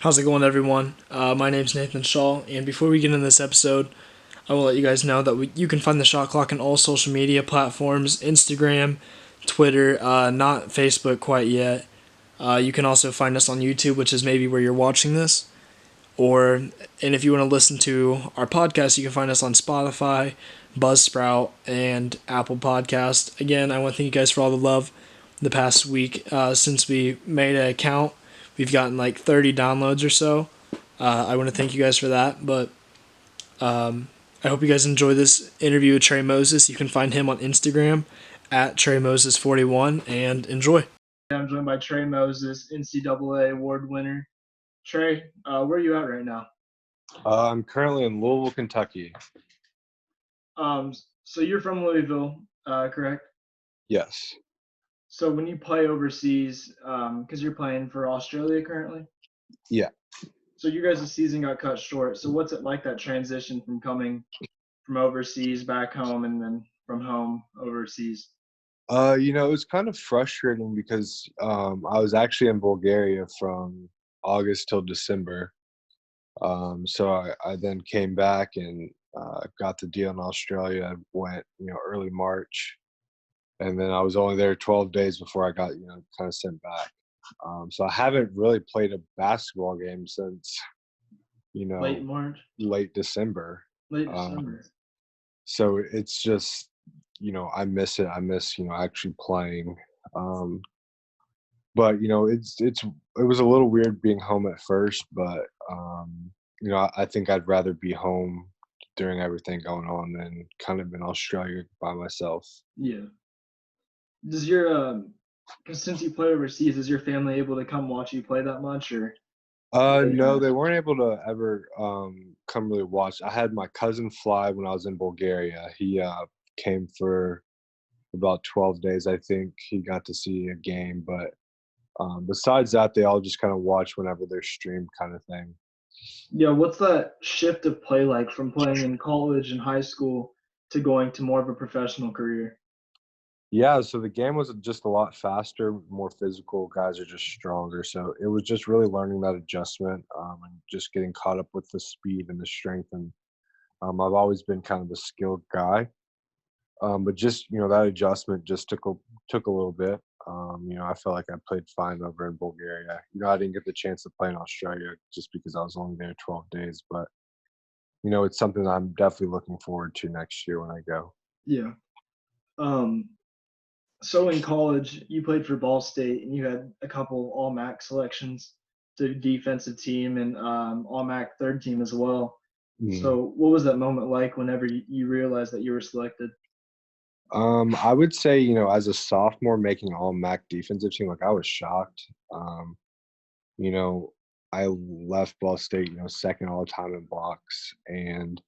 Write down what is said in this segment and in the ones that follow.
How's it going, everyone? My name's Nathan Shaw, and before we get into this episode, I will let you guys know that you can find the Shot Clock on all social media platforms: Instagram, Twitter, not Facebook quite yet. You can also find us on YouTube, which is maybe where you're watching this. And if you want to listen to our podcast, you can find us on Spotify, Buzzsprout, and Apple Podcast. Again, I want to thank you guys for all the love the past week since we made an account. We've gotten like 30 downloads or so. I want to thank you guys for that. But I hope you guys enjoy this interview with Trey Moses. You can find him on Instagram at TreyMoses41 and enjoy. I'm joined by Trey Moses, NCAA award winner. Trey, where are you at right now? I'm currently in Louisville, Kentucky. So you're from Louisville, correct? Yes. So when you play overseas, because you're playing for Australia currently? Yeah. So you guys' season got cut short. So what's it like, that transition from coming from overseas back home and then from home overseas? It was kind of frustrating because I was actually in Bulgaria from August till December. So I then came back and got the deal in Australia. I went, early March, and then I was only there 12 days before I got, kind of sent back. So I haven't really played a basketball game since, Late March? late December. Late December. So it's just, I miss it. I miss, actually playing. But it was a little weird being home at first, but I think I'd rather be home during everything going on than kind of in Australia by myself. Yeah. Does your because since you play overseas, is your family able to come watch you play that much, or? No, they weren't able to ever come really watch. I had my cousin fly when I was in Bulgaria. He came for about 12 days, I think. He got to see a game, but besides that, they all just kind of watch whenever they're streamed, kind of thing. Yeah, what's that shift of play like from playing in college and high school to going to more of a professional career? Yeah, so the game was just a lot faster, more physical. Guys are just stronger. So it was just really learning that adjustment and just getting caught up with the speed and the strength. And I've always been kind of a skilled guy, but just that adjustment just took a little bit. I felt like I played fine over in Bulgaria. I didn't get the chance to play in Australia just because I was only there 12 days. But it's something that I'm definitely looking forward to next year when I go. Yeah. Um, so in college, you played for Ball State, and you had a couple All MAC selections to defensive team and All MAC third team as well. Mm. So what was that moment like whenever you realized that you were selected? I would say, as a sophomore making all MAC defensive team, like I was shocked. Um, you know, I left Ball State, second all time in blocks. And,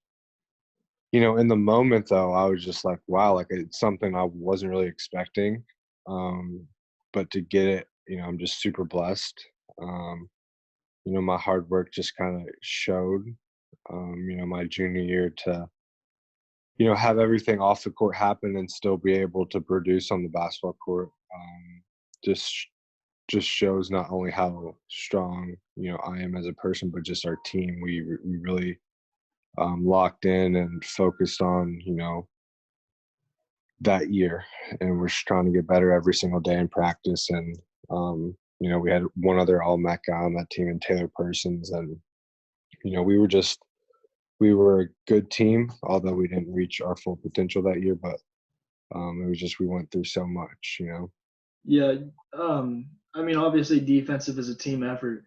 in the moment though, I was just like, wow, like it's something I wasn't really expecting. Um, but to get it, I'm just super blessed. Um, my hard work just kind of showed, my junior year to, have everything off the court happen and still be able to produce on the basketball court. Just just shows not only how strong I am as a person, but just our team. We really locked in and focused on that year, and we're just trying to get better every single day in practice. And we had one other All MAC guy on that team, in Taylor Persons, and we were a good team, although we didn't reach our full potential that year. But it was just we went through so much. Yeah, I mean, obviously defensive is a team effort,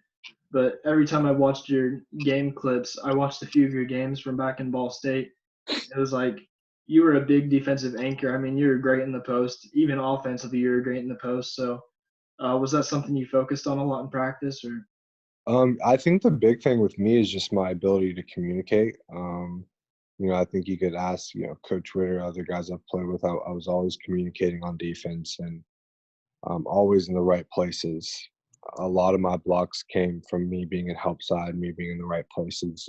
but every time I watched your game clips, I watched a few of your games from back in Ball State. It was like you were a big defensive anchor. I mean, you were great in the post, even offensively, you were great in the post. So, was that something you focused on a lot in practice, or? I think the big thing with me is just my ability to communicate. I think you could ask, Coach Witter, other guys I've played with. I was always communicating on defense and always in the right places. A lot of my blocks came from me being in help side, me being in the right places.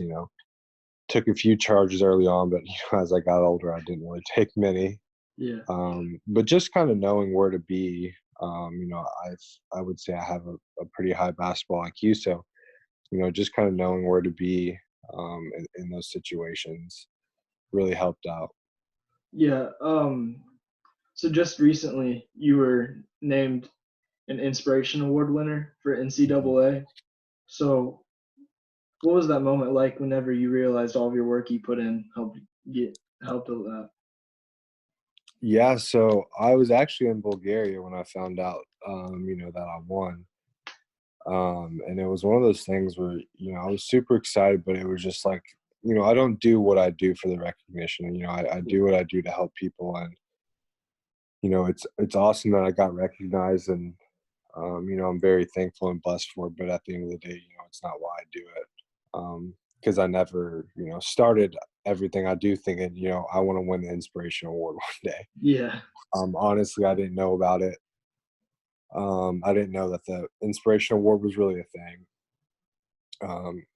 Took a few charges early on, but as I got older, I didn't really take many. Yeah. But just kind of knowing where to be. I would say I have a pretty high basketball IQ, so just kind of knowing where to be in those situations really helped out. Yeah. So just recently, you were named an Inspiration Award winner for Mhm. NCAA. So what was that moment like whenever you realized all of your work you put in get helped with that? Yeah, so I was actually in Bulgaria when I found out, that I won. And it was one of those things where, I was super excited, but it was just like, I don't do what I do for the recognition. I Yeah. do what I do to help people. And, it's awesome that I got recognized and, I'm very thankful and blessed for it. But at the end of the day, it's not why I do it. Because I never, started everything I do thinking, I want to win the inspiration award one day. Yeah. Honestly, I didn't know about it. I didn't know that the inspiration award was really a thing.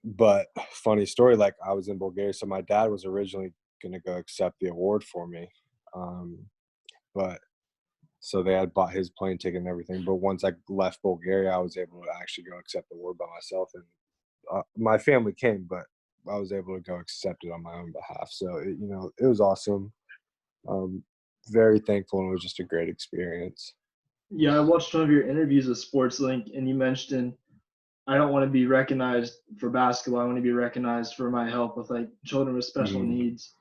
But funny story, like I was in Bulgaria, so my dad was originally gonna go accept the award for me. Um, but so they had bought his plane ticket and everything. But once I left Bulgaria, I was able to actually go accept the award by myself, and my family came, but I was able to go accept it on my own behalf. So it was awesome. Um, Very thankful, and it was just a great experience. Yeah, I watched one of your interviews with SportsLink, and you mentioned I don't want to be recognized for basketball. I want to be recognized for my help with like children with special Mhm. needs.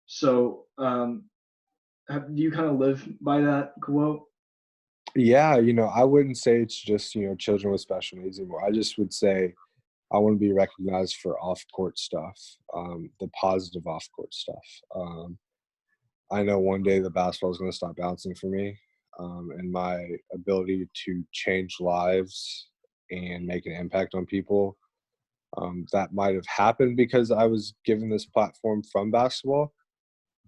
So, do you kind of live by that quote? Yeah, I wouldn't say it's just, children with special needs anymore. I just would say I want to be recognized for off court stuff, the positive off court stuff. Um, I know one day the basketball is going to stop bouncing for me, and my ability to change lives and make an impact on people. That might have happened because I was given this platform from basketball,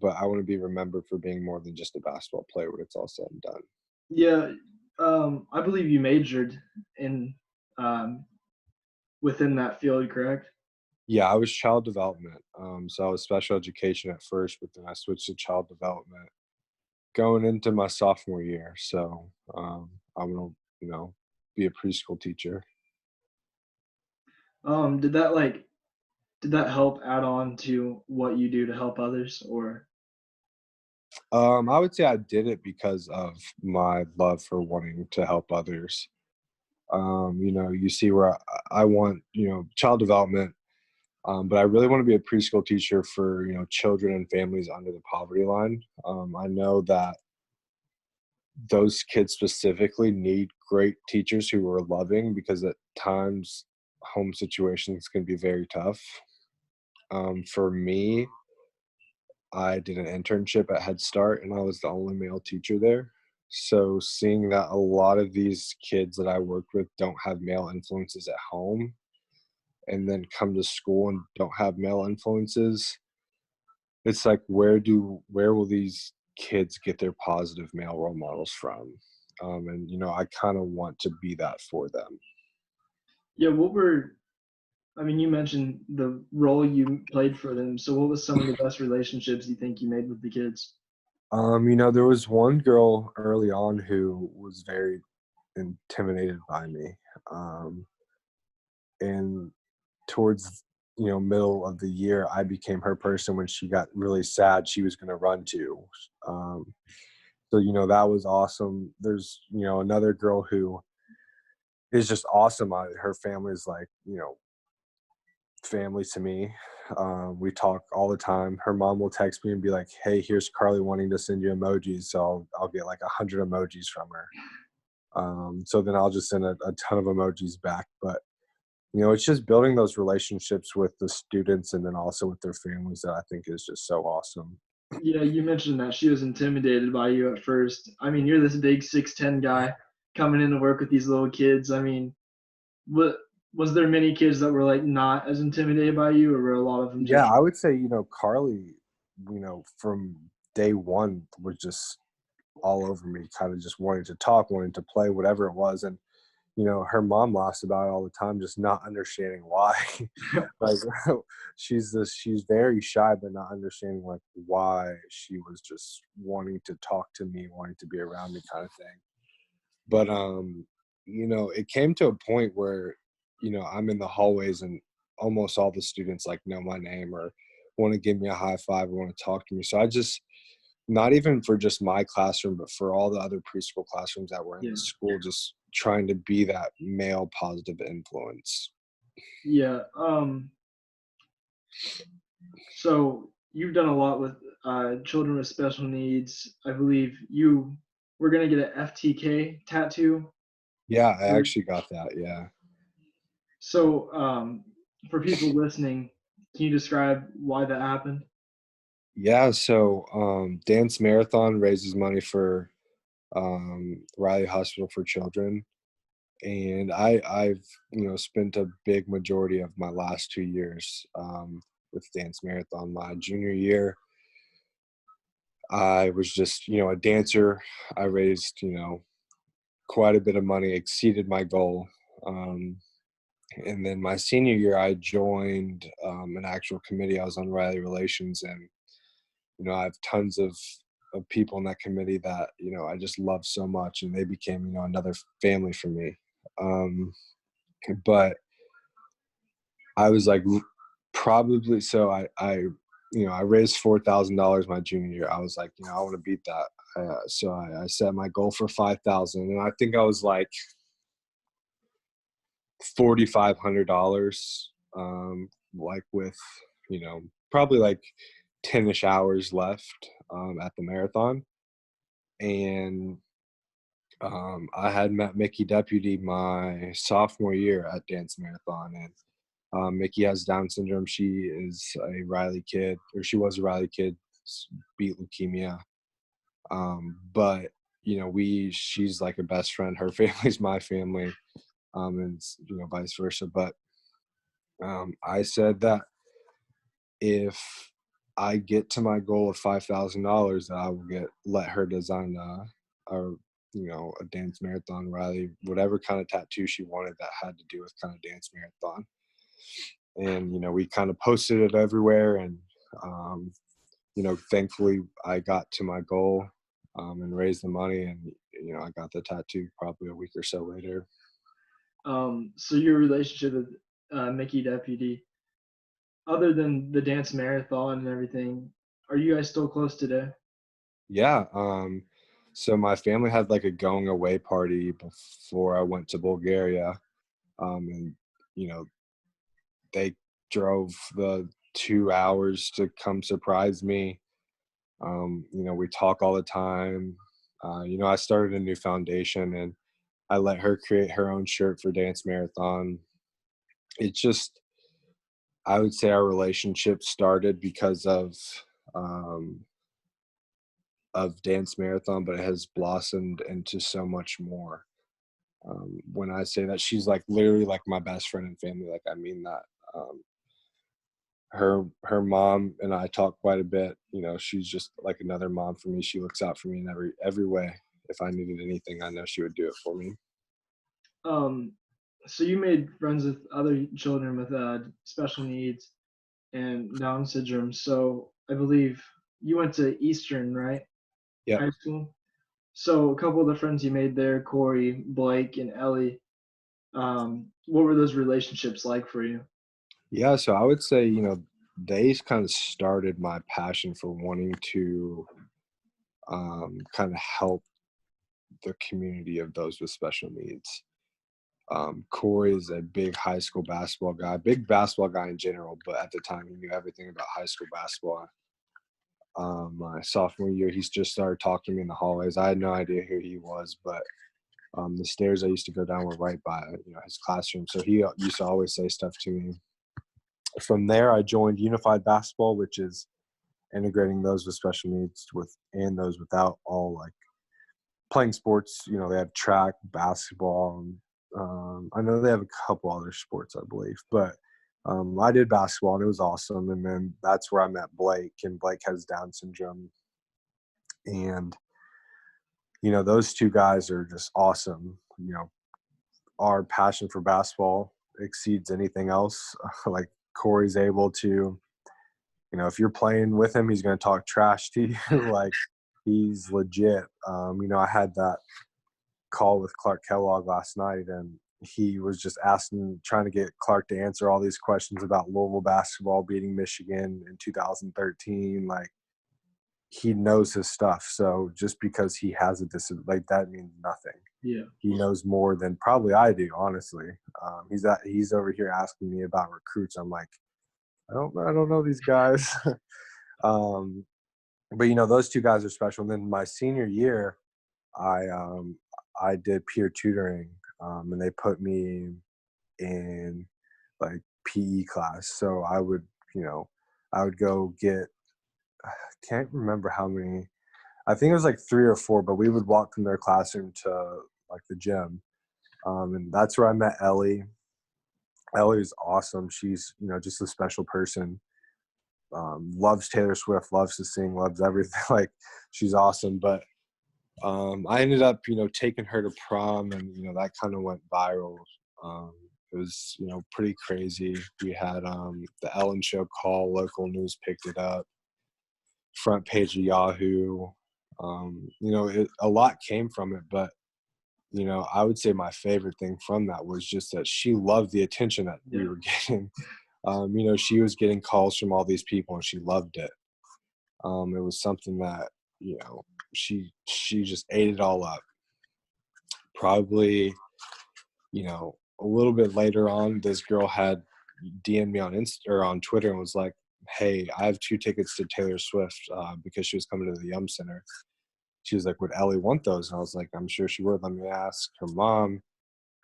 but I want to be remembered for being more than just a basketball player when it's all said and done. Yeah, I believe you majored in um, within that field, correct? Yeah, I was child development. So I was special education at first, but then I switched to child development going into my sophomore year. So I'm gonna, be a preschool teacher. Did did that help add on to what you do to help others, or I would say I did it because of my love for wanting to help others. You see where I want, child development, but I really want to be a preschool teacher for, children and families under the poverty line. I know that those kids specifically need great teachers who are loving because at times home situations can be very tough. For me, I did an internship at Head Start and I was the only male teacher there. So seeing that a lot of these kids that I worked with don't have male influences at home and then come to school and don't have male influences, it's like where will these kids get their positive male role models from? And I kind of want to be that for them. yeah, I mean, you mentioned the role you played for them. So, what was some of the best relationships you think you made with the kids? There was one girl early on who was very intimidated by me. Um, and towards middle of the year, I became her person when she got really sad she was going to run to. Um, so that was awesome. There's another girl who is just awesome. Her family is like family to me. We talk all the time. Her mom will text me and be like, "Hey, here's Carly wanting to send you emojis," so I'll get like 100 emojis from her. So then I'll just send a ton of emojis back. But it's just building those relationships with the students and then also with their families that I think is just so awesome. Yeah, you mentioned that she was intimidated by you at first. I mean, you're this big 6'10" guy coming in to work with these little kids. I mean, what was there many kids that were like not as intimidated by you, or were a lot of them Yeah, just I would say, Carly, from day one was just all over me, kind of just wanting to talk, wanting to play, whatever it was. And, her mom laughs about it all the time, just not understanding why. Like she's very shy, but not understanding like why she was just wanting to talk to me, wanting to be around me kind of thing. But it came to a point where I'm in the hallways and almost all the students like know my name or want to give me a high five or want to talk to me. So I just, not even for just my classroom, but for all the other preschool classrooms that were in the Yeah. school, just trying to be that male positive influence. Yeah. So you've done a lot with children with special needs. I believe you were gonna get an FTK tattoo. Yeah, I actually got that. Yeah. So for people listening, can you describe why that happened? Yeah. So Dance Marathon raises money for Riley Hospital for Children. And I've spent a big majority of my last 2 years with Dance Marathon. My junior year, I was just a dancer. I raised quite a bit of money, exceeded my goal. Um, and then my senior year, I joined an actual committee. I was on Riley Relations, and I have tons of people in that committee that I just love so much, and they became another family for me. Um, but I was like probably so I raised $4,000 my junior year. I was like, I want to beat that. So I set my goal for 5,000, and I think I was like $4,500, like with probably like 10ish hours left at the marathon, and I had met Mickey Deputy my sophomore year at Dance Marathon, and Mickey has Down syndrome. She is a Riley kid, or she was a Riley kid, beat leukemia. But she's like a best friend. Her family's my family, and vice versa. But I said that if I get to my goal of $5,000, I will let her design a dance marathon Riley, whatever kind of tattoo she wanted that had to do with kind of dance marathon. And we kind of posted it everywhere, and thankfully I got to my goal and raised the money, and I got the tattoo probably a week or so later. So your relationship with Mickey Deputy, other than the dance marathon and everything, are you guys still close today? Yeah. So my family had like a going away party before I went to Bulgaria. And, you know, they drove the 2 hours to come surprise me. We talk all the time. I started a new foundation, and I let her create her own shirt for Dance Marathon. It's just, I would say our relationship started because um, of Dance Marathon, but it has blossomed into so much more. When I say that, she's like literally like my best friend and family. Like I mean that. Um, her mom and I talk quite a bit. She's just like another mom for me. She looks out for me in every way. If I needed anything, I know she would do it for me. Um, so you made friends with other children with special needs and Down syndrome. So I believe you went to Eastern, right? Yep. High school. So a couple of the friends you made there, Corey, Blake, and Ellie, what were those relationships like for you? Yeah. So I would say they kind of started my passion for wanting to kind of help the community of those with special needs. Corey is a big high school basketball guy, big basketball guy in general, but at the time he knew everything about high school basketball. My sophomore year, he's just started talking to me in the hallways. I had no idea who he was, but the stairs I used to go down were right by his classroom, so he used to always say stuff to me. From there, I joined Unified Basketball, which is integrating those with special needs with and those without, all like playing sports. They have track, basketball. I know they have a couple other sports, I believe, but I did basketball and it was awesome. And then that's where I met Blake, and Blake has Down syndrome. And, those two guys are just awesome. Our passion for basketball exceeds anything else. Like Corey's able to, if you're playing with him, he's going to talk trash to you. Like he's legit. I had that call with Clark Kellogg last night, and he was just trying to get Clark to answer all these questions about Louisville basketball beating Michigan in 2013. Like, he knows his stuff. So just because he has a disability, like, that means nothing. Yeah. He knows more than probably I do, honestly. He's over here asking me about recruits. I'm like, I don't know these guys. um, but those two guys are special. And then my senior year, I I did peer tutoring, and they put me in like PE class. So I would go get, I can't remember how many. I think it was like 3 or 4, but we would walk from their classroom to like the gym, and that's where I met Ellie. Ellie is awesome. She's just a special person. Loves Taylor Swift, loves to sing, loves everything. Like, she's awesome. But I ended up, taking her to prom, and that kind of went viral. Um, it was, pretty crazy. We had the Ellen Show call, local news picked it up, front page of Yahoo. A lot came from it, but I would say my favorite thing from that was just that she loved the attention that we were getting. She was getting calls from all these people, and she loved it. It was something that she just ate it all up. Probably, a little bit later on, this girl had DM'd me on or on Twitter and was like, "Hey, I have 2 tickets to Taylor Swift because she was coming to the Yum Center." She was like, "Would Ellie want those?" And I was like, "I'm sure she would. Let me ask her mom."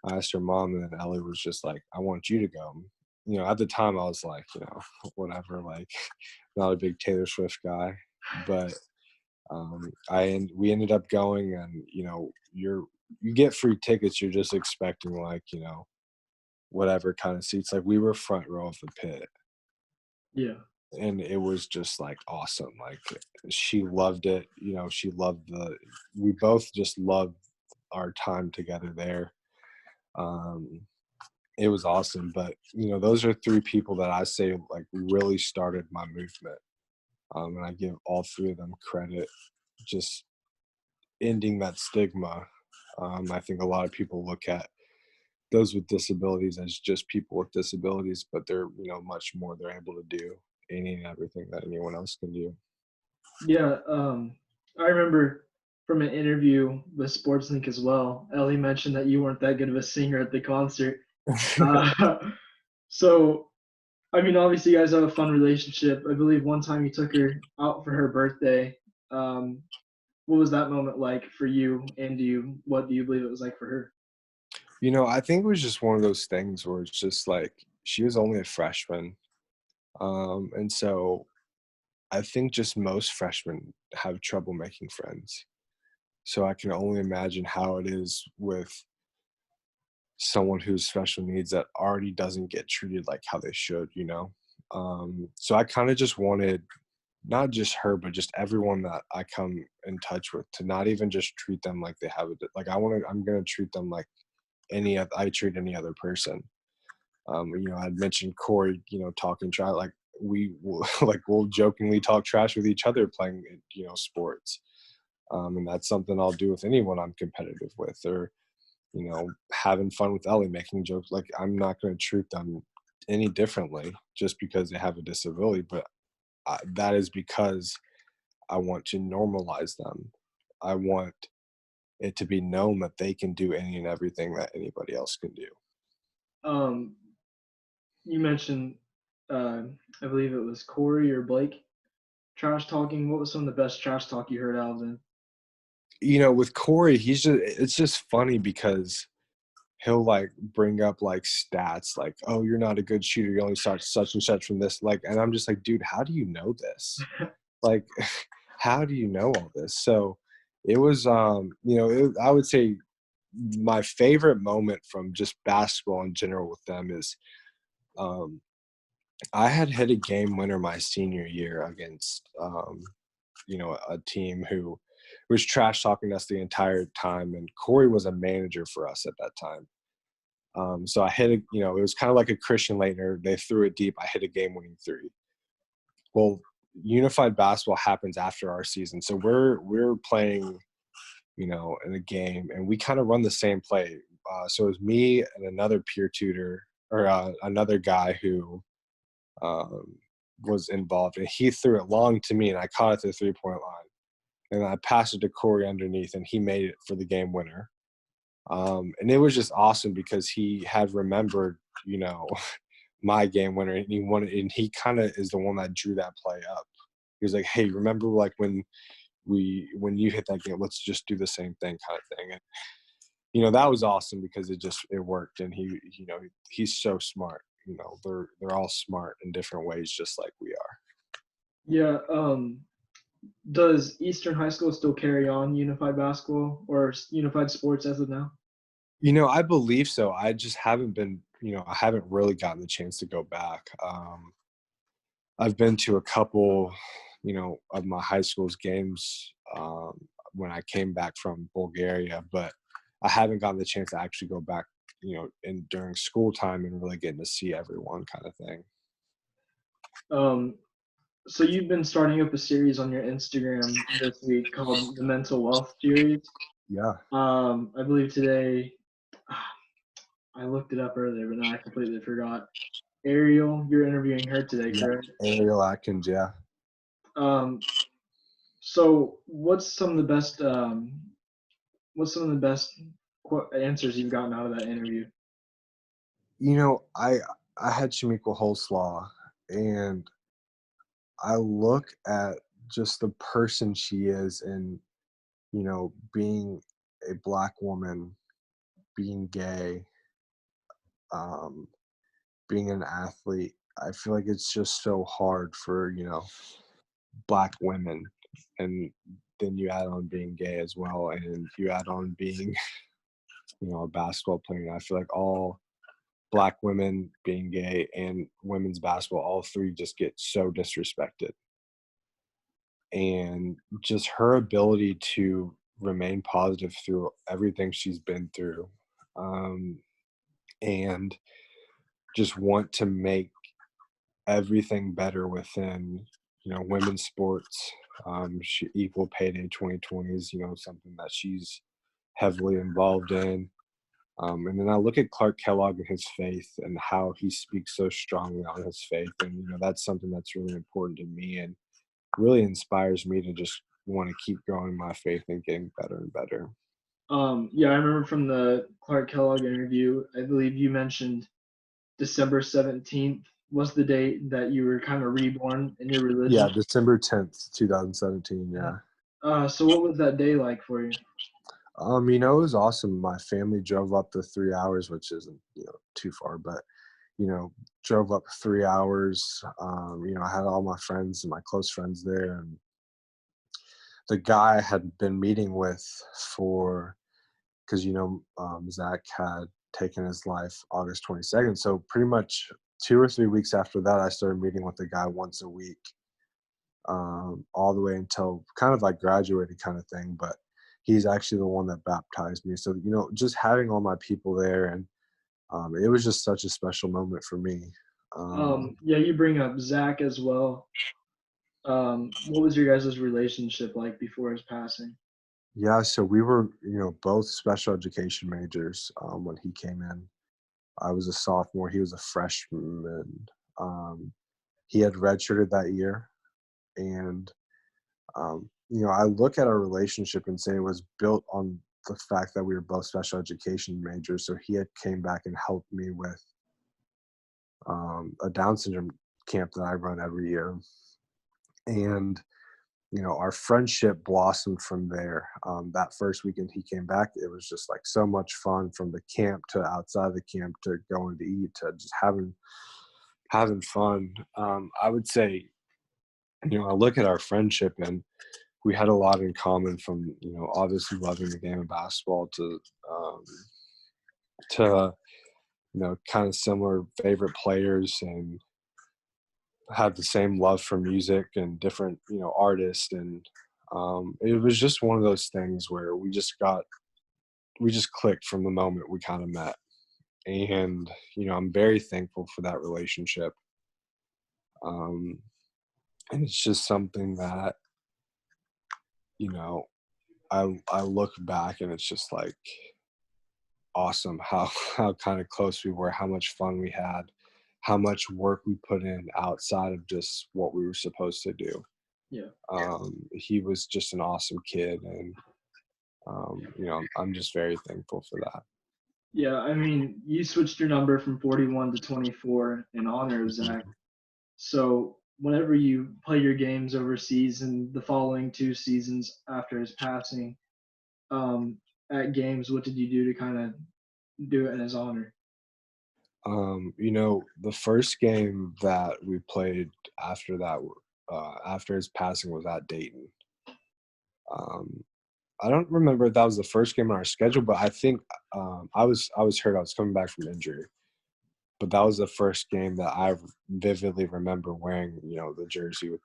I asked her mom, and then Ellie was just like, "I want you to go." At the time, I was like, whatever, like, not a big Taylor Swift guy, but we ended up going, and you get free tickets. You're just expecting, like, whatever kind of seats. Like, we were front row of the pit, Yeah. and it was just like awesome. Like, she loved it. She loved we both just loved our time together there. It was awesome. But those are 3 people that I say like really started my movement, and I give all 3 of them credit, just ending that stigma. I think a lot of people look at those with disabilities as just people with disabilities, but they're much more. They're able to do any and everything that anyone else can do. Yeah. I remember from an interview with SportsLink as well. Ellie mentioned that you weren't that good of a singer at the concert. Uh, so, I mean, obviously, you guys have a fun relationship. I believe one time you took her out for her birthday. Um, what was that moment like for you? And what do you believe it was like for her? I think it was just one of those things where it's just like she was only a freshman, and so I think just most freshmen have trouble making friends. So I can only imagine how it is with someone who's special needs that already doesn't get treated like how they should. So I kind of just wanted not just her, but just everyone that I come in touch with to not even just treat them like they have it. Like, I'm going to treat them like I treat any other person. I'd mentioned Corey, talking trash, like we will, like, we'll jokingly talk trash with each other playing, sports. And that's something I'll do with anyone I'm competitive with, or, having fun with Ellie, making jokes. Like, I'm not going to treat them any differently just because they have a disability, but that is because I want to normalize them. I want it to be known that they can do any and everything that anybody else can do. Um, you mentioned, uh, I believe it was Corey or Blake, trash talking. What was some of the best trash talk you heard out of them? With Corey, it's just funny because he'll like bring up like stats like, "Oh, you're not a good shooter. You only shot such and such from this." Like, and I'm just like, dude, how do you know this? Like, how do you know all this? So it was, I would say my favorite moment from just basketball in general with them is, um, I had hit a game winner my senior year against, a team who was trash talking us the entire time, and Corey was a manager for us at that time. So I hit it was kind of like a Christian Laettner. They threw it deep. I hit a game-winning 3. Well, unified basketball happens after our season, so we're playing, in a game, and we kind of run the same play. so it was me and another peer tutor or another guy who um, was involved, and he threw it long to me, and I caught it to the 3-point line, and I passed it to Corey underneath, and he made it for the game winner. And it was just awesome because he had remembered, my game winner, and he wanted, and he kind of is the one that drew that play up. He was like, "Hey, remember like when you hit that game, let's just do the same thing," kind of thing. And that was awesome because it worked, and he's so smart. They're all smart in different ways, just like we are. Yeah. Does Eastern High School still carry on unified basketball or unified sports as of now? I believe so. I just haven't been, I haven't really gotten the chance to go back. I've been to a couple, of my high school's games when I came back from Bulgaria, but I haven't gotten the chance to actually go back, during school time and really getting to see everyone kind of thing. Um, so you've been starting up a series on your Instagram this week called the Mental Wealth Series. Yeah. I believe today, I looked it up earlier, but now I completely forgot. Ariel, you're interviewing her today, Yeah. correct? Ariel Atkins, yeah. Um, so what's some of the best answers you've gotten out of that interview? I had Shamika Holslaw, and I look at just the person she is, and being a black woman, being gay, um, being an athlete. I feel like it's just so hard for black women, and then you add on being gay as well, and you add on being a basketball player. And I feel like all black women, being gay, and women's basketball, all three just get so disrespected. And just her ability to remain positive through everything she's been through, um, and just want to make everything better within women's sports. Equal pay day 2020 is something that she's heavily involved in. And then I look at Clark Kellogg and his faith and how he speaks so strongly on his faith, and that's something that's really important to me and really inspires me to just want to keep growing my faith and getting better and better. Yeah, I remember from the Clark Kellogg interview, I believe you mentioned December 17th was the date that you were kind of reborn in your Yeah, religion. December 10th, 2017. Yeah. So what was that day like for you? It was awesome. My family drove up the 3 hours, which isn't, too far, but, you know, drove up 3 hours. I had all my friends and my close friends there. And the guy I had been meeting with because, Zach had taken his life August 22nd. So pretty much 2 or 3 weeks after that, I started meeting with the guy once a week, all the way until kind of like graduated kind of thing. But he's actually the one that baptized me. So, just having all my people there, and it was just such a special moment for me. Yeah, you bring up Zach as well. What was your guys' relationship like before his passing? Yeah, so we were, both special education majors when he came in. I was a sophomore, he was a freshman. Um, he had redshirted that year, and I look at our relationship and say it was built on the fact that we were both special education majors. So he had came back and helped me with a Down syndrome camp that I run every year, and our friendship blossomed from there. That first weekend he came back, it was just like so much fun, from the camp to outside the camp to going to eat to just having fun. I would say, I look at our friendship, and we had a lot in common, from obviously loving the game of basketball to kind of similar favorite players, and had the same love for music and different artists. And it was just one of those things where we just clicked from the moment we kind of met. And I'm very thankful for that relationship. um, and it's just something that you know I look back, and it's just like awesome how how kind of close we were, how much fun we had, how much work we put in outside of just what we were supposed to do. Yeah. He was just an awesome kid, and I'm just very thankful for that. Yeah, I mean, you switched your number from 41 to 24 in honor of Zach. Mhm. So whenever you play your games overseas and the following two seasons after his passing, um, at games, what did you do to kind of do it in his honor? The first game that we played after that, after his passing, was at Dayton. Um, I don't remember if that was the first game on our schedule, but I think I was hurt. I was coming back from injury, but that was the first game that I vividly remember wearing, the jersey with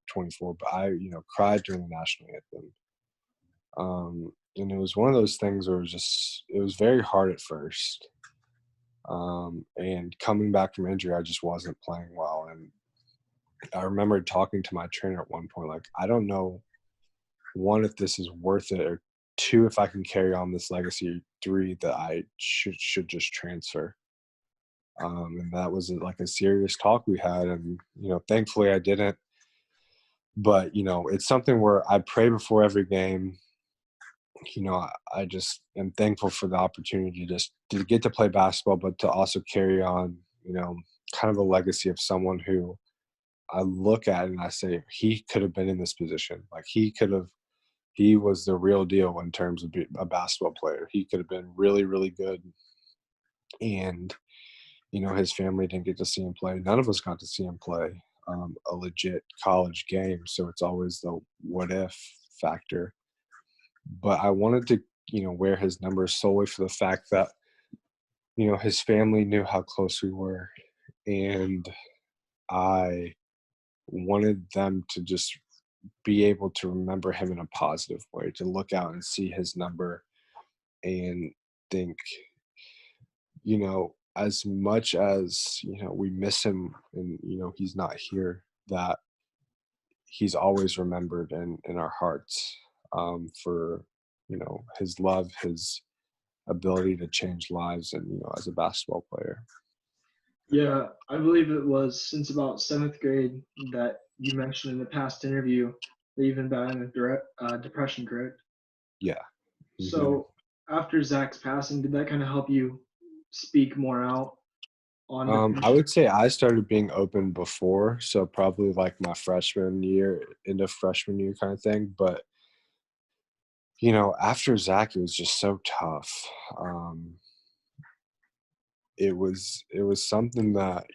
24. But I, cried during the national anthem, and it was one of those things where it was very hard at first. And coming back from injury, I just wasn't playing well, and I remember talking to my trainer at one point, like, I don't know, one, if this is worth it, or two, if I can carry on this legacy, three, that I should just transfer. And that was like a serious talk we had, and thankfully I didn't. But it's something where I pray before every game. I just am thankful for the opportunity just to get to play basketball, but to also carry on, kind of a legacy of someone who I look at and I say he could have been in this position. Like he was the real deal in terms of being a basketball player. He could have been really, really good. And, his family didn't get to see him play. None of us got to see him play a legit college game. So it's always the what if factor. But I wanted to, wear his number solely for the fact that, his family knew how close we were. And I wanted them to just be able to remember him in a positive way, to look out and see his number and think, as much as, we miss him and, he's not here, that he's always remembered in our hearts, for, his love, his ability to change lives, and, as a basketball player. Yeah, I believe it was since about seventh grade that you mentioned in the past interview that you've been battling with depression, correct? Yeah. hmm So after Zach's passing, did that kind of help you speak more out on I depression? would say I started being open before, so probably like my freshman year, into freshman year kind of thing. But after Zach, it was just so tough. Um, it was something that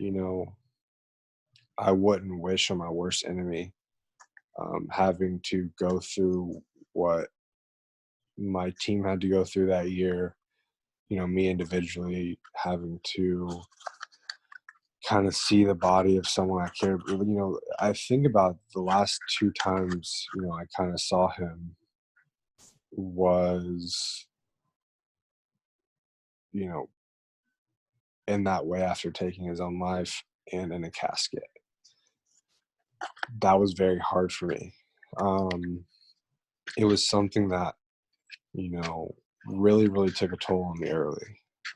I wouldn't wish on my worst enemy. Having to go through what my team had to go through that year, me individually having to kind of see the body of someone I cared. I think about the last two times I kind of saw him was you know in that way after taking his own life and in a casket. That was very hard for me. Um, it was something that you know really really took a toll on me early.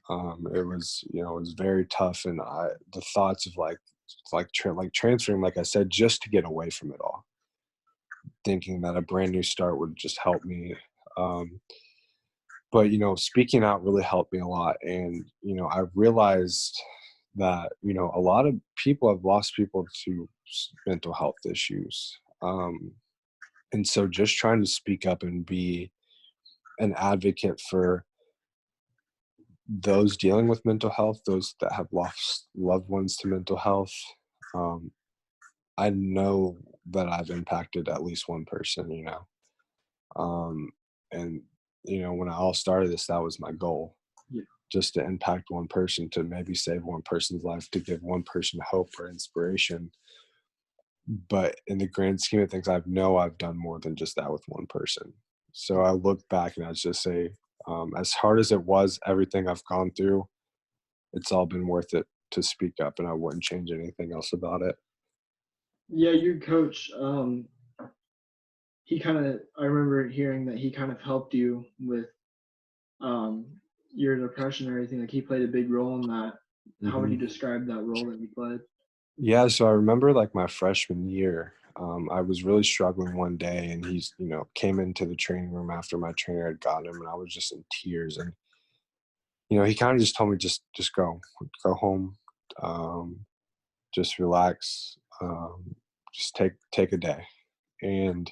It was very tough, and the thoughts of like transferring, like I said, just to get away from it all, thinking that a brand new start would just help me. Um, but speaking out really helped me a lot, and I realized that a lot of people have lost people to mental health issues. And so just trying to speak up and be an advocate for those dealing with mental health, those that have lost loved ones to mental health, um, I know that I've impacted at least one person. Um, and when I all started this, that was my goal, Yeah. just to impact one person, to maybe save one person's life, to give one person hope or inspiration. But in the grand scheme of things, I know I've done more than just that with one person. So I look back and I just say, as hard as it was, everything I've gone through, it's all been worth it to speak up, and I wouldn't change anything else about it. Yeah, your coach, he kind of, I remember hearing that he kind of helped you with um, your depression or anything, like he played a big role in that. How would you Hmm. describe that role that he played? Yeah, so I remember like my freshman year, I was really struggling one day, and he's came into the training room after my trainer had gotten him, and I was just in tears. And he kind of just told me just go home, um, just relax, just take a day. And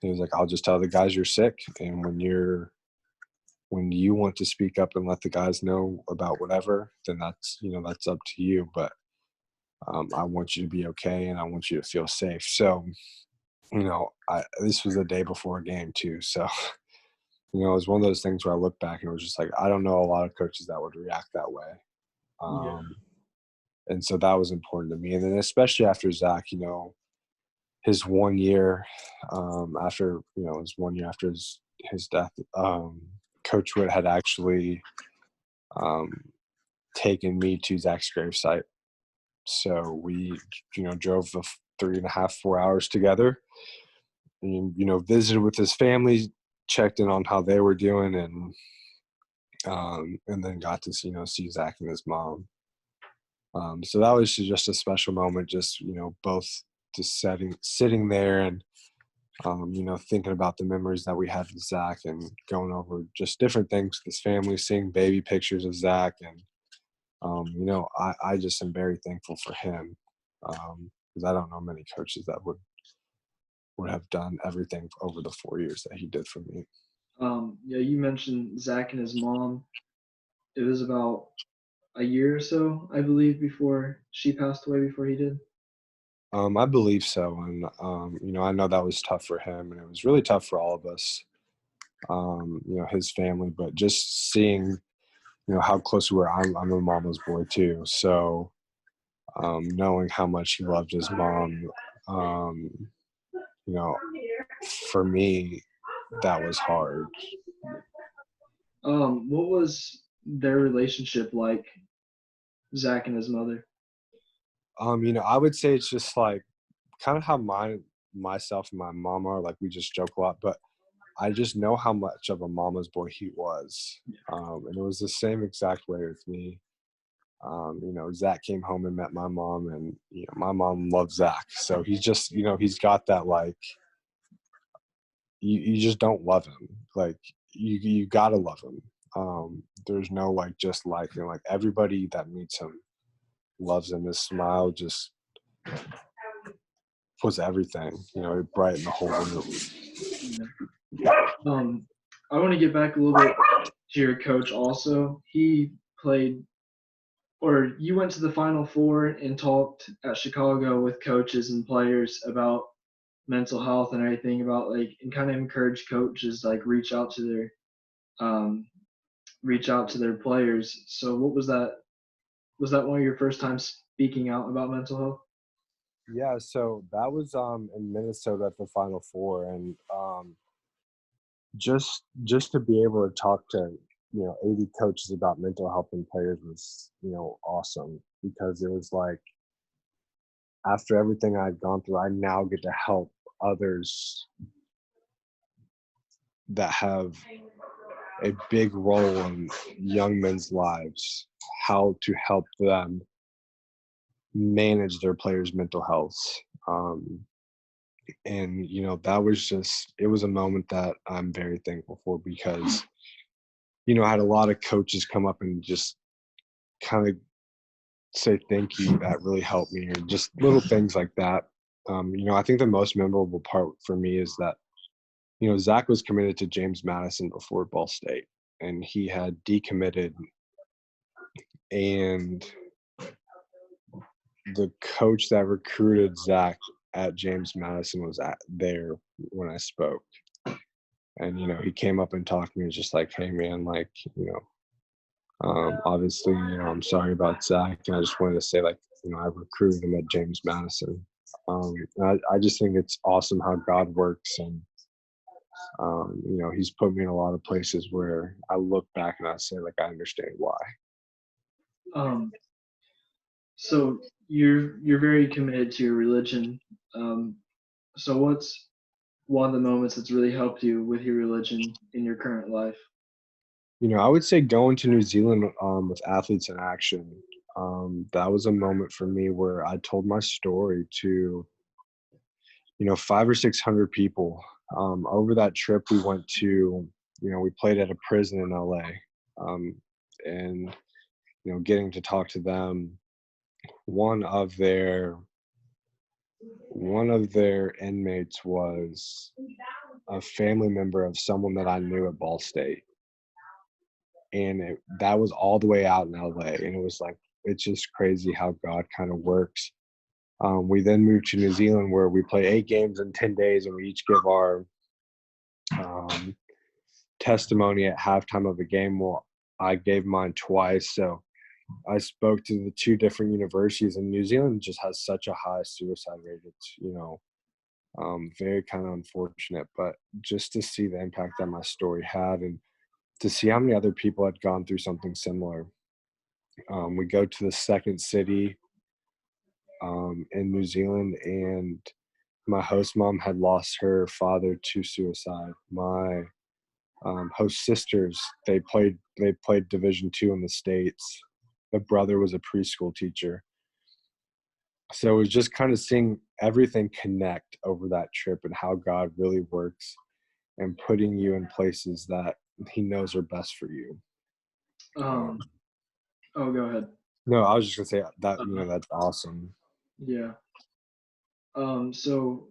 he was like, I'll just tell the guys you're sick, and when you want to speak up and let the guys know about whatever, then that's up to you. But I want you to be okay, and I want you to feel safe. So, this was the day before a game too. So, it was one of those things where I look back and it was just like, I don't know a lot of coaches that would react that way. Yeah. Um, and so that was important to me. And then especially after Zach, his 1 year, after, his 1 year after his death, Coach Witt had actually um, taken me to Zach's gravesite. So we, drove the 3.5, 4 hours together, and visited with his family, checked in on how they were doing, and then got to see Zach and his mom. So that was just a special moment. Just both just sitting there and thinking about the memories that we had with Zach, and going over just different things with his family, seeing baby pictures of Zach, and I just am very thankful for him, because I don't know many coaches that would have done everything over the 4 years that he did for me. Yeah, you mentioned Zach and his mom. It was about a year or so, I believe, before she passed away, before he did. I believe so, and I know that was tough for him, and it was really tough for all of us, his family. But just seeing, how close we were. I'm a mama's boy too, so knowing how much he loved his mom, um, you know, for me, that was hard. What was their relationship like, Zach and his mother? I would say it's just like kind of how myself and my mom are. Like, we just joke a lot, but I just know how much of a mama's boy he was, and it was the same exact way with me. Zach came home and met my mom, and my mom loves Zach, so he's just he's got that, like, you just don't love him, like, you gotta love him. There's no like just liking, like, everybody that meets him loves him. His smile just was everything. It brightened the whole room. Yeah. Um, I want to get back a little bit to your coach also. He played, or you went to the Final Four and talked at Chicago with coaches and players about mental health and everything, about like, and kind of encourage coaches like um reach out to their players. So what was that? Was that one of your first times speaking out about mental health? Yeah, so that was in Minnesota at the Final Four, and just to be able to talk to 80 coaches about mental health and players was awesome, because it was like, after everything I'd gone through, I now get to help others that have a big role in young men's lives, how to help them manage their players' mental health. Um, and that was just, it was a moment that I'm very thankful for, because I had a lot of coaches come up and just kind of say thank you. That really helped me, or just little things like that. I think the most memorable part for me is that Zach was committed to James Madison before Ball State, and he had decommitted, and the coach that recruited Zach at James Madison was there when I spoke. And he came up and talked to me, was just like, hey man, like, obviously, I'm sorry about Zach, and I just wanted to say, like, I recruited him at James Madison. I just think it's awesome how God works, and he's put me in a lot of places where I look back and I say, like, I understand why. Um, so you're very committed to your religion. Um, so what's one of the moments that's really helped you with your religion in your current life? I would say going to New Zealand with Athletes in Action. That was a moment for me where I told my story to, five or 600 people. Over that trip, we went to, we played at a prison in LA. And, getting to talk to them, one of their one of their inmates was a family member of someone that I knew at Ball State, and that was all the way out in LA, and it was like it's just crazy how God kind of works. We then moved to New Zealand where we play 8 games in 10 days, and we each give our um, testimony at halftime of a game. Well, I gave mine twice, so I spoke to the two different universities, and New Zealand just has such a high suicide rate. It's very kind of unfortunate, but just to see the impact that my story had, and to see how many other people had gone through something similar. We go to the second city in New Zealand, and my host mom had lost her father to suicide. My host sisters, they played Division II in the States. The brother was a preschool teacher. So it was just kind of seeing everything connect over that trip and how God really works and putting you in places that He knows are best for you. Um, Um, oh, go ahead. no, I was just gonna say that Uh, that's awesome. yeah. So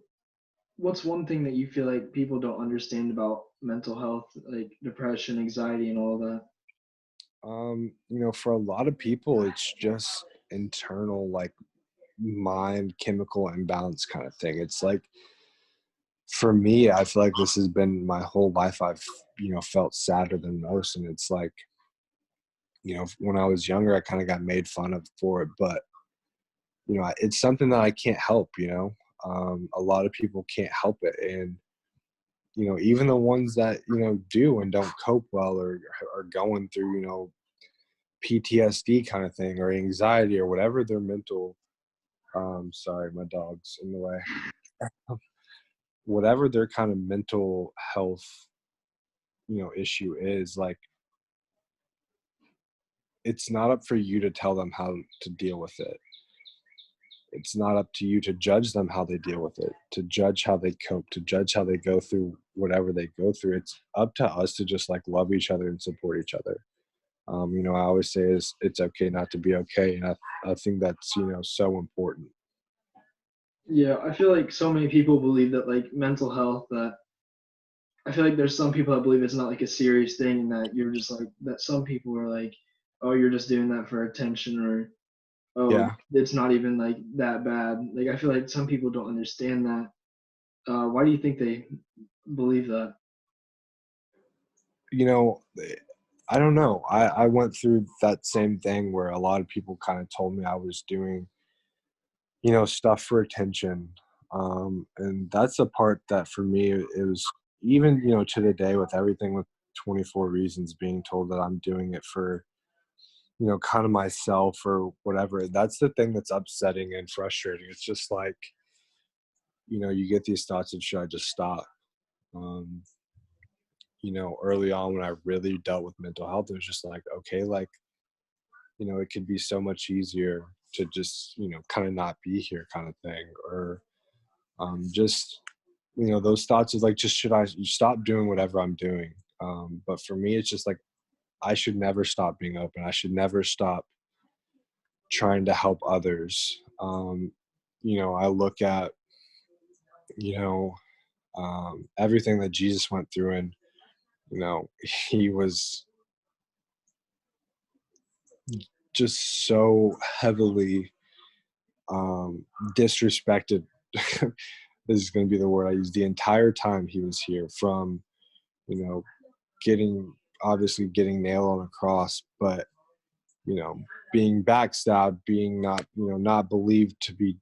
what's one thing that you feel like people don't understand about mental health, like depression, anxiety, and all that? For a lot of people, it's just internal, like mind chemical imbalance kind of thing. It's like for me, I feel like this has been my whole life. I've felt sadder than most, and it's like when I was younger, I kind of got made fun of for it, but it's something that I can't help. A lot of people can't help it, and even the ones that do and don't cope well or are going through PTSD kind of thing or anxiety or whatever their mental sorry, my dog's in the way. Whatever their kind of mental health issue is, like it's not up for you to tell them how to deal with it. It's not up to you to judge them how they deal with it, to judge how they cope, to judge how they go through whatever they go through. It's up to us to just like love each other and support each other. I always say is it's okay not to be okay, and I think that's so important. Yeah, I feel like so many people believe that like mental health that I feel like there's some people that believe it's not like a serious thing and that you're just like that some people are like, oh, you're just doing that for attention or oh, Yeah, it's not even like that bad. Like I feel like some people don't understand that. Why do you think they believe that? you know, I don't know. I went through that same thing where a lot of people kind of told me I was doing stuff for attention. And that's the part that for me, it was even, to the day with everything with 24 Reasons being told that I'm doing it for, kind of myself or whatever. That's the thing that's upsetting and frustrating. It's just like, you get these thoughts of should I just stop? Um, Early on when I really dealt with mental health, it was just like, okay, like, it could be so much easier to just, kind of not be here kind of thing. Or just those thoughts is like just should I stop doing whatever I'm doing. But for me it's just like I should never stop being open. I should never stop trying to help others. I look at you know everything that Jesus went through, and he was just so heavily disrespected. This is going to be the word I use, the entire time he was here, from you know getting obviously getting nailed on a cross, but you know, being backstabbed, being not believed to be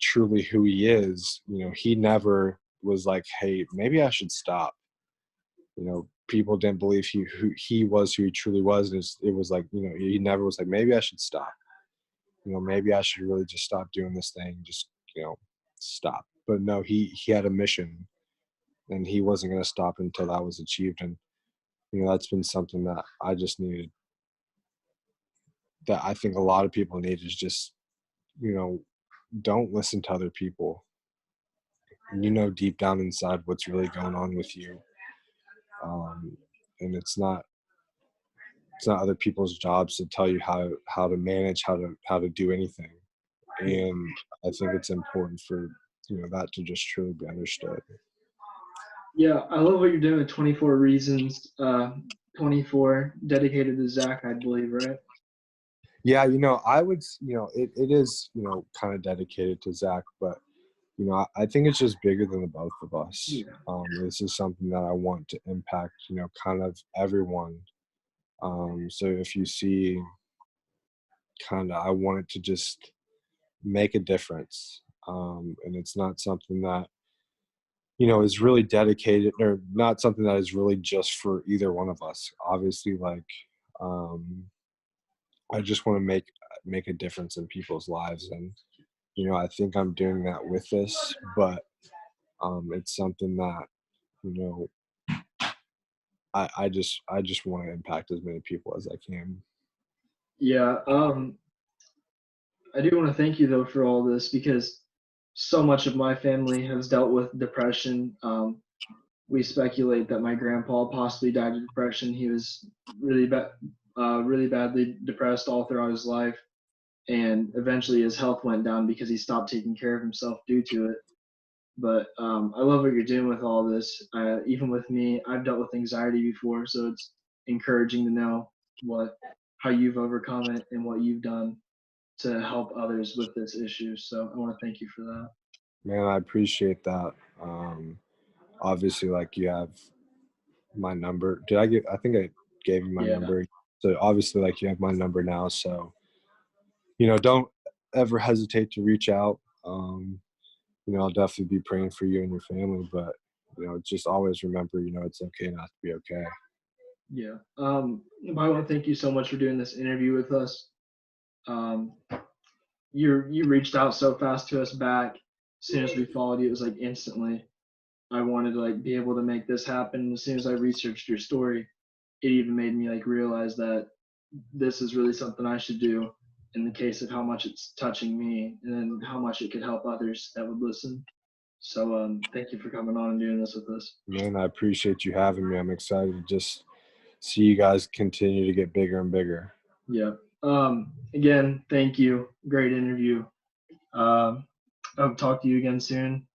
truly who he is. He never was like, hey, maybe I should stop. People didn't believe who he was, who he truly was. And it was like, he never was like, maybe I should stop. Maybe I should really just stop doing this thing. Just, stop. But no, he had a mission, and he wasn't going to stop until that was achieved. And that's been something that I just needed, that I think a lot of people need, is just, you know, don't listen to other people. Deep down inside what's really going on with you. Um, and it's not other people's jobs to tell you how to manage, how to do anything. Yeah. And I think it's important for that to just truly be understood. Yeah, I love what you're doing with 24 Reasons, 24 dedicated to Zach, I believe, right? Yeah, I would, it is, kind of dedicated to Zach, but I think it's just bigger than the both of us. Yeah. This is something that I want to impact, kind of everyone. So if you see, kind of, I want it to just make a difference. And it's not something that, is really dedicated, or not something that is really just for either one of us. Obviously, like, um, I just want to make a difference in people's lives, and I think I'm doing that with this. But it's something that you know I just want to impact as many people as I can. Yeah. I do want to thank you though for all this because so much of my family has dealt with depression. We speculate that my grandpa possibly died of depression. He was really badly depressed all throughout his life, and eventually his health went down because he stopped taking care of himself due to it. But I love what you're doing with all this. Even with me, I've dealt with anxiety before, so it's encouraging to know what how you've overcome it and what you've done to help others with this issue. So I want to thank you for that. Man, I appreciate that. Obviously, like, you have my number. I think I gave you my Yeah, number. So obviously, like, you have my number now. So don't ever hesitate to reach out. I'll definitely be praying for you and your family, but just always remember, it's okay not to be okay. yeah. But I want to thank you so much for doing this interview with us. Um, you reached out so fast to us back. As soon as we followed you, it was like instantly. I wanted to like be able to make this happen. As soon as I researched your story, it even made me like realize that this is really something I should do in the case of how much it's touching me and then how much it could help others that would listen. So thank you for coming on and doing this with us. Man, I appreciate you having me. I'm excited to just see you guys continue to get bigger and bigger. Yeah. Again, thank you. Great interview. Um, I'll talk to you again soon.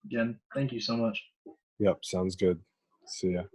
Again, thank you so much. Yep, sounds good. See ya.